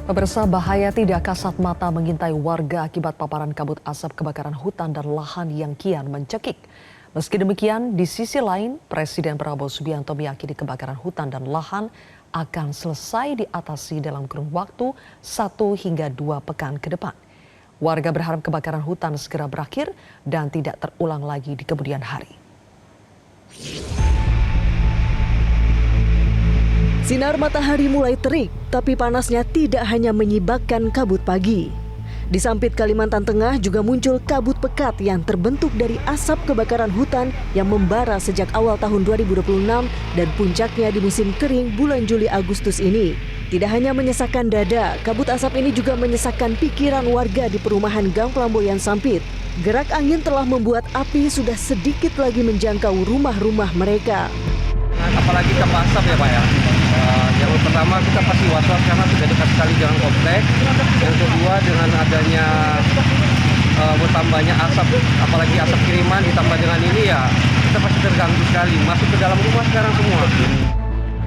Pemirsa, bahaya tidak kasat mata mengintai warga akibat paparan kabut asap kebakaran hutan dan lahan yang kian mencekik. Meski demikian, di sisi lain, Presiden Prabowo Subianto meyakini kebakaran hutan dan lahan akan selesai diatasi dalam kurun waktu 1 hingga 2 pekan ke depan. Warga berharap kebakaran hutan segera berakhir dan tidak terulang lagi di kemudian hari. Sinar matahari mulai terik, tapi panasnya tidak hanya menyibakkan kabut pagi. Di Sampit, Kalimantan Tengah juga muncul kabut pekat yang terbentuk dari asap kebakaran hutan yang membara sejak awal tahun 2026 dan puncaknya di musim kering bulan Juli-Agustus ini. Tidak hanya menyesakkan dada, kabut asap ini juga menyesakkan pikiran warga di perumahan Gang Pelamboyan Sampit. Gerak angin telah membuat api sudah sedikit lagi menjangkau rumah-rumah mereka. Apalagi kabut asap ya Pak ya. Yang pertama kita pasti was-was karena sudah dekat sekali dengan komplek. Yang kedua dengan adanya bertambahnya asap, apalagi asap kiriman ditambah dengan ini ya kita pasti terganggu sekali. Masuk ke dalam rumah sekarang semua.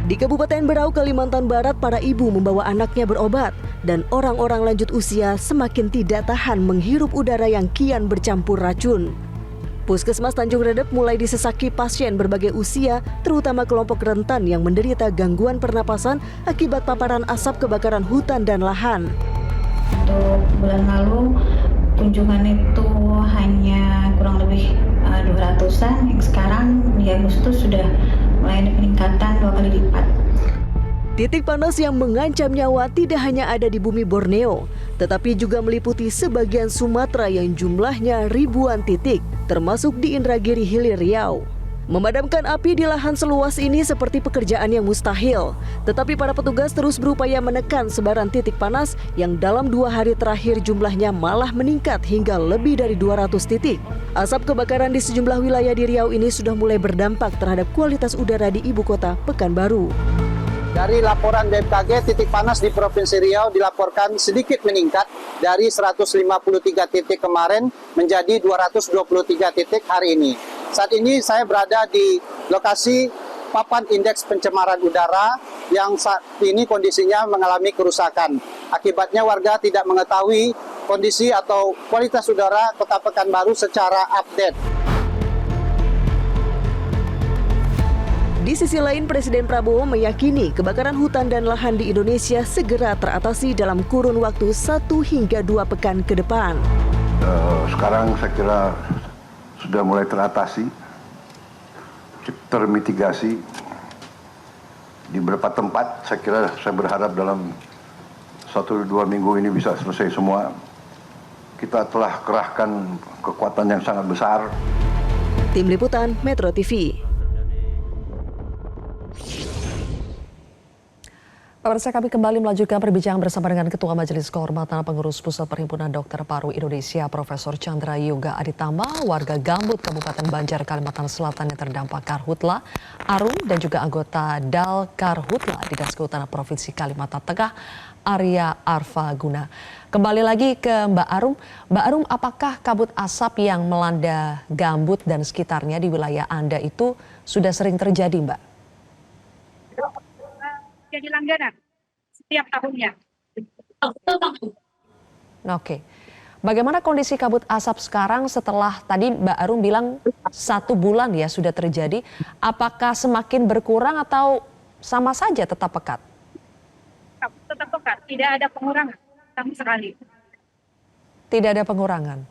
Di Kabupaten Berau, Kalimantan Barat, para ibu membawa anaknya berobat dan orang-orang lanjut usia semakin tidak tahan menghirup udara yang kian bercampur racun. Puskesmas Tanjung Redep mulai disesaki pasien berbagai usia, terutama kelompok rentan yang menderita gangguan pernapasan akibat paparan asap kebakaran hutan dan lahan. Untuk bulan lalu kunjungan itu hanya kurang lebih 200-an, yang sekarang di Agustus sudah mulai ada peningkatan 2 kali lipat. Titik panas yang mengancam nyawa tidak hanya ada di bumi Borneo, tetapi juga meliputi sebagian Sumatera yang jumlahnya ribuan titik, termasuk di Indragiri Hilir Riau. Memadamkan api di lahan seluas ini seperti pekerjaan yang mustahil, tetapi para petugas terus berupaya menekan sebaran titik panas yang dalam 2 hari terakhir jumlahnya malah meningkat hingga lebih dari 200 titik. Asap kebakaran di sejumlah wilayah di Riau ini sudah mulai berdampak terhadap kualitas udara di ibu kota Pekanbaru. Dari laporan BMKG, titik panas di Provinsi Riau dilaporkan sedikit meningkat dari 153 titik kemarin menjadi 223 titik hari ini. Saat ini saya berada di lokasi papan indeks pencemaran udara yang saat ini kondisinya mengalami kerusakan. Akibatnya warga tidak mengetahui kondisi atau kualitas udara Kota Pekanbaru secara update. Di sisi lain, Presiden Prabowo meyakini kebakaran hutan dan lahan di Indonesia segera teratasi dalam kurun waktu 1 hingga 2 pekan ke depan. Sekarang saya kira sudah mulai teratasi, termitigasi di beberapa tempat. Saya berharap dalam 1-2 minggu ini bisa selesai semua. Kita telah kerahkan kekuatan yang sangat besar. Tim Liputan Metro TV. Pemirsa, kami kembali melanjutkan perbincangan bersama dengan Ketua Majelis Kehormatan Pengurus Pusat Perhimpunan Dokter Paru Indonesia, Profesor Chandra Yoga Aditama, warga Gambut, Kabupaten Banjar, Kalimantan Selatan yang terdampak Karhutla, Arum, dan juga anggota Dal Karhutla Dinas Kehutanan Provinsi Kalimantan Tengah, Arya Arfaguna. Kembali lagi ke Mbak Arum. Mbak Arum, apakah kabut asap yang melanda Gambut dan sekitarnya di wilayah Anda itu sudah sering terjadi, Mbak? Jadi langganan setiap tahunnya. Oke. Bagaimana kondisi kabut asap sekarang setelah tadi Mbak Arum bilang 1 bulan ya sudah terjadi? Apakah semakin berkurang atau sama saja tetap pekat? Tetap pekat, tidak ada pengurangan sama sekali. Tidak ada pengurangan.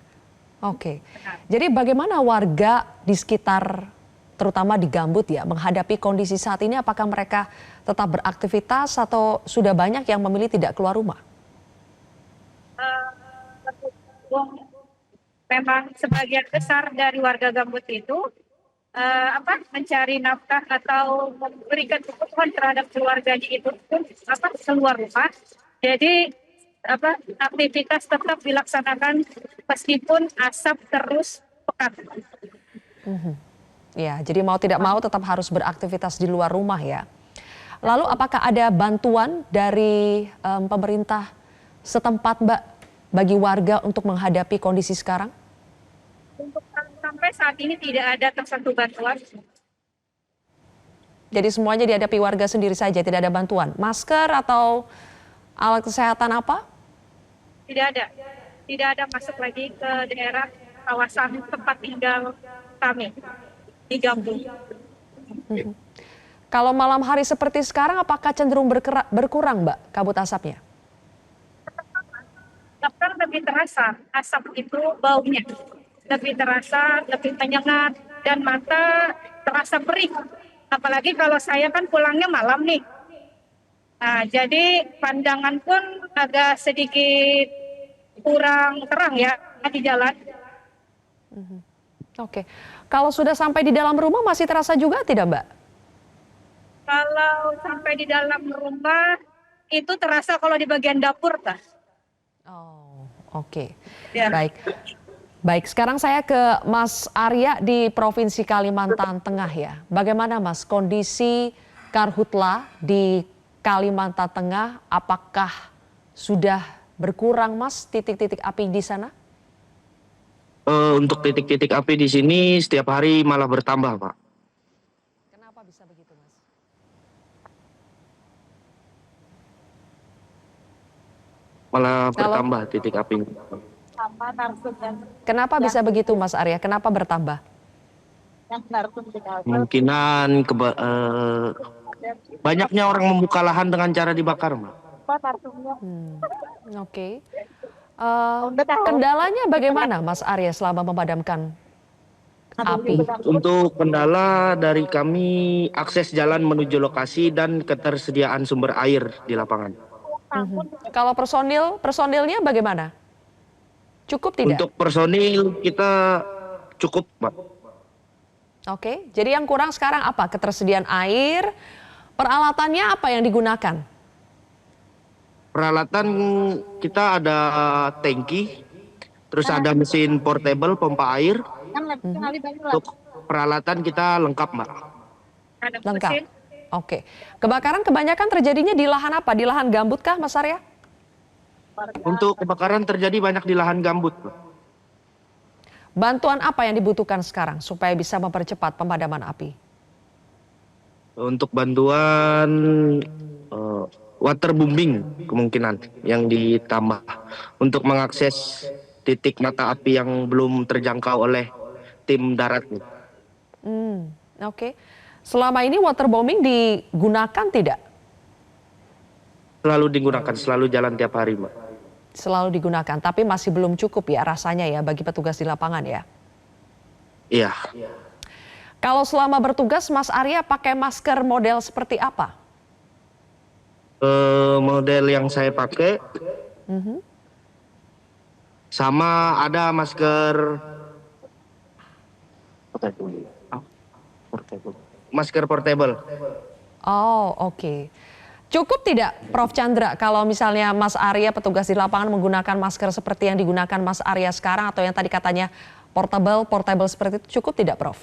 Oke. Jadi bagaimana warga di sekitar terutama di Gambut ya menghadapi kondisi saat ini, apakah mereka tetap beraktivitas atau sudah banyak yang memilih tidak keluar rumah? Memang sebagian besar dari warga Gambut itu mencari nafkah atau memberikan kebutuhan terhadap keluarganya itu keluar rumah. Jadi aktivitas tetap dilaksanakan meskipun asap terus pekat. Ya, jadi mau tidak mau tetap harus beraktivitas di luar rumah ya. Lalu apakah ada bantuan dari pemerintah setempat, Mbak, bagi warga untuk menghadapi kondisi sekarang? Untuk sampai saat ini tidak ada tersentuh bantuan. Jadi semuanya dihadapi warga sendiri saja, tidak ada bantuan. Masker atau Alat kesehatan apa? Tidak ada masuk lagi ke daerah kawasan tempat tinggal kami di Gambut. Kalau malam hari seperti sekarang, apakah cenderung berkurang, Mbak, kabut asapnya? Dokter lebih terasa asap itu baunya, lebih terasa, lebih menyengat, dan mata terasa perih. Apalagi kalau saya kan pulangnya malam nih. Nah, jadi pandangan pun agak sedikit kurang terang ya di jalan. Oke. Kalau sudah sampai di dalam rumah masih terasa juga tidak, Mbak? Kalau sampai di dalam rumah itu terasa kalau di bagian dapur, Kak. Oh, oke. Ya. Baik, sekarang saya ke Mas Arya di Provinsi Kalimantan Tengah ya. Bagaimana Mas kondisi karhutla di Kalimantan Tengah? Apakah sudah berkurang Mas titik-titik api di sana? Untuk titik-titik api di sini setiap hari malah bertambah, Pak. Kenapa bisa begitu Mas? Malah bertambah titik api. Kenapa bisa begitu Mas Arya? Kenapa bertambah? Kemungkinan banyaknya orang membuka lahan dengan cara dibakar, Mbak. Oke. Kendalanya bagaimana Mas Arya selama memadamkan api? Untuk kendala dari kami akses jalan menuju lokasi dan ketersediaan sumber air di lapangan. Kalau personilnya bagaimana? Cukup tidak? Untuk personil kita cukup, Pak. Oke, jadi yang kurang sekarang apa? Ketersediaan air, peralatannya apa yang digunakan? Peralatan kita ada tangki, terus ada mesin portable, pompa air. Untuk peralatan kita lengkap, Mbak. Lengkap. Oke. Kebakaran kebanyakan terjadinya di lahan apa? Di lahan gambut kah, Mas Arya? Untuk kebakaran terjadi banyak di lahan gambut, Mbak. Bantuan apa yang dibutuhkan sekarang supaya bisa mempercepat pemadaman api? Untuk bantuan waterbombing kemungkinan yang ditambah untuk mengakses titik mata api yang belum terjangkau oleh tim darat. Oke. Selama ini waterbombing digunakan tidak? Selalu digunakan, selalu jalan tiap hari, Mbak. Selalu digunakan, tapi masih belum cukup ya rasanya ya bagi petugas di lapangan ya? Iya. Kalau selama bertugas Mas Arya pakai masker model seperti apa? Model yang saya pakai sama ada masker portable. Oh, oke. Cukup tidak Prof Chandra kalau misalnya Mas Arya petugas di lapangan menggunakan masker seperti yang digunakan Mas Arya sekarang atau yang tadi katanya portable seperti itu, cukup tidak Prof?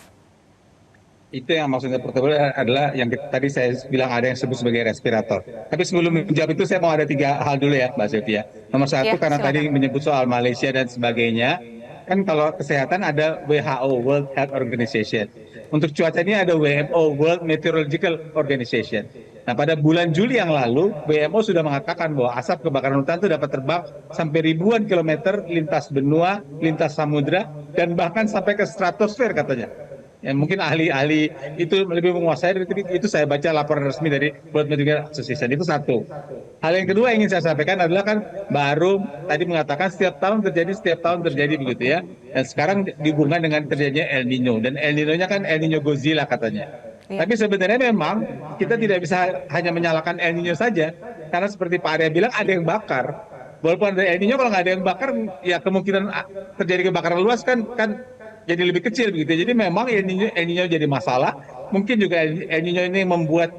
Itu yang maksudnya portable adalah yang tadi saya bilang ada yang disebut sebagai respirator. Tapi sebelum menjawab itu saya mau ada 3 hal dulu ya Mbak Sylvia. Nomor 1 Ya, karena silakan. tadi menyebut soal Malaysia dan sebagainya. Kan kalau kesehatan ada WHO, World Health Organization. Untuk cuaca ini ada WMO, World Meteorological Organization. Nah pada bulan Juli yang lalu, WMO sudah mengatakan bahwa asap kebakaran hutan itu dapat terbang sampai ribuan kilometer lintas benua, lintas samudra, dan bahkan sampai ke stratosfer katanya. Ya, mungkin ahli-ahli itu lebih menguasai, itu saya baca laporan resmi dari World Meteorological Association. Itu satu. Hal yang kedua yang ingin saya sampaikan adalah kan baru tadi mengatakan setiap tahun terjadi begitu ya. Dan sekarang dihubungkan dengan terjadinya El Nino. Dan El Nino-nya kan El Nino Godzilla katanya. Ya. Tapi sebenarnya memang kita tidak bisa hanya menyalahkan El Nino saja. Karena seperti Pak Arya bilang ada yang bakar. Walaupun ada El Nino, kalau nggak ada yang bakar, ya kemungkinan terjadi kebakaran luas kan jadi lebih kecil begitu. Jadi memang El Nino jadi masalah. Mungkin juga El Nino ini membuat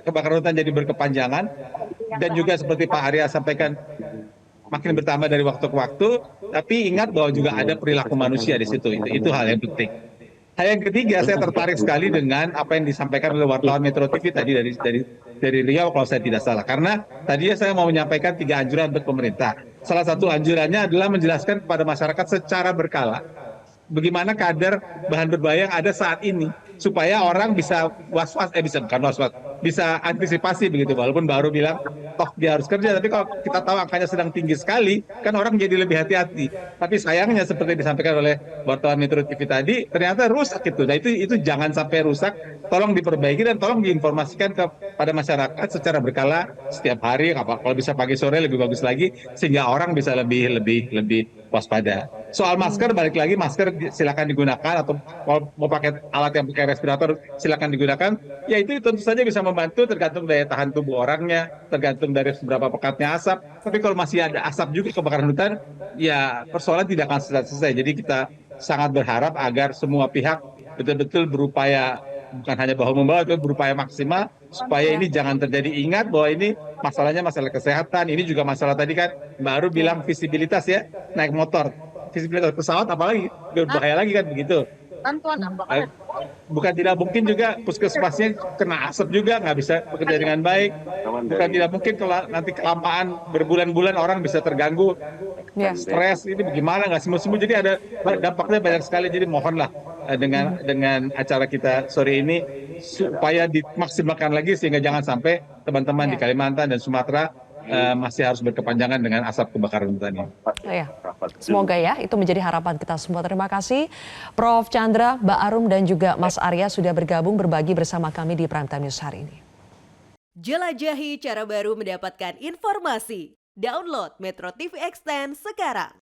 kebakaran hutan jadi berkepanjangan. Dan juga seperti Pak Arya sampaikan makin bertambah dari waktu ke waktu. Tapi ingat bahwa juga ada perilaku manusia di situ. Itu hal yang penting. Hal yang ketiga, saya tertarik sekali dengan apa yang disampaikan oleh wartawan Metro TV tadi dari Riau kalau saya tidak salah. Karena tadinya saya mau menyampaikan 3 anjuran untuk pemerintah. Salah satu anjurannya adalah menjelaskan kepada masyarakat secara berkala bagaimana kadar bahan berbahaya yang ada saat ini supaya orang bisa bisa antisipasi begitu, walaupun baru bilang toh dia harus kerja, tapi kalau kita tahu angkanya sedang tinggi sekali kan orang jadi lebih hati-hati. Tapi sayangnya seperti disampaikan oleh wartawan Metro TV tadi, ternyata rusak itu. Nah itu jangan sampai rusak, tolong diperbaiki dan tolong diinformasikan kepada masyarakat secara berkala setiap hari, kalau bisa pagi sore lebih bagus lagi, sehingga orang bisa lebih waspada. Soal masker, balik lagi, masker silakan digunakan, atau kalau mau pakai alat yang pakai respirator silakan digunakan. Ya itu tentu saja bisa membantu, tergantung daya tahan tubuh orangnya, tergantung dari seberapa pekatnya asap. Tapi kalau masih ada asap juga kebakaran hutan, ya persoalan tidak akan selesai. Jadi kita sangat berharap agar semua pihak betul-betul berupaya, bukan hanya bahu-membahu, tapi berupaya maksimal supaya ini jangan terjadi. Ingat bahwa ini masalahnya masalah kesehatan, ini juga masalah tadi kan baru bilang visibilitas ya, naik motor, visibilitas pesawat apalagi berbahaya lagi kan begitu. Bukan tidak mungkin juga puskesmasnya kena asap juga, nggak bisa bekerja dengan baik. Bukan tidak mungkin kalau nanti kelamaan berbulan-bulan orang bisa terganggu, stres, ini bagaimana, nggak sembuh-sembuh. Jadi ada dampaknya banyak sekali. Jadi mohonlah dengan acara kita sore ini supaya dimaksimalkan lagi, sehingga jangan sampai teman-teman di Kalimantan dan Sumatera masih harus berkepanjangan dengan asap kebakaran hutan ini. Ya. Semoga ya itu menjadi harapan kita semua. Terima kasih Prof. Chandra, Mbak Arum dan juga Mas Arya sudah bergabung berbagi bersama kami di Prime Time News hari ini. Jelajahi cara baru mendapatkan informasi. Download Metro TV Extend sekarang.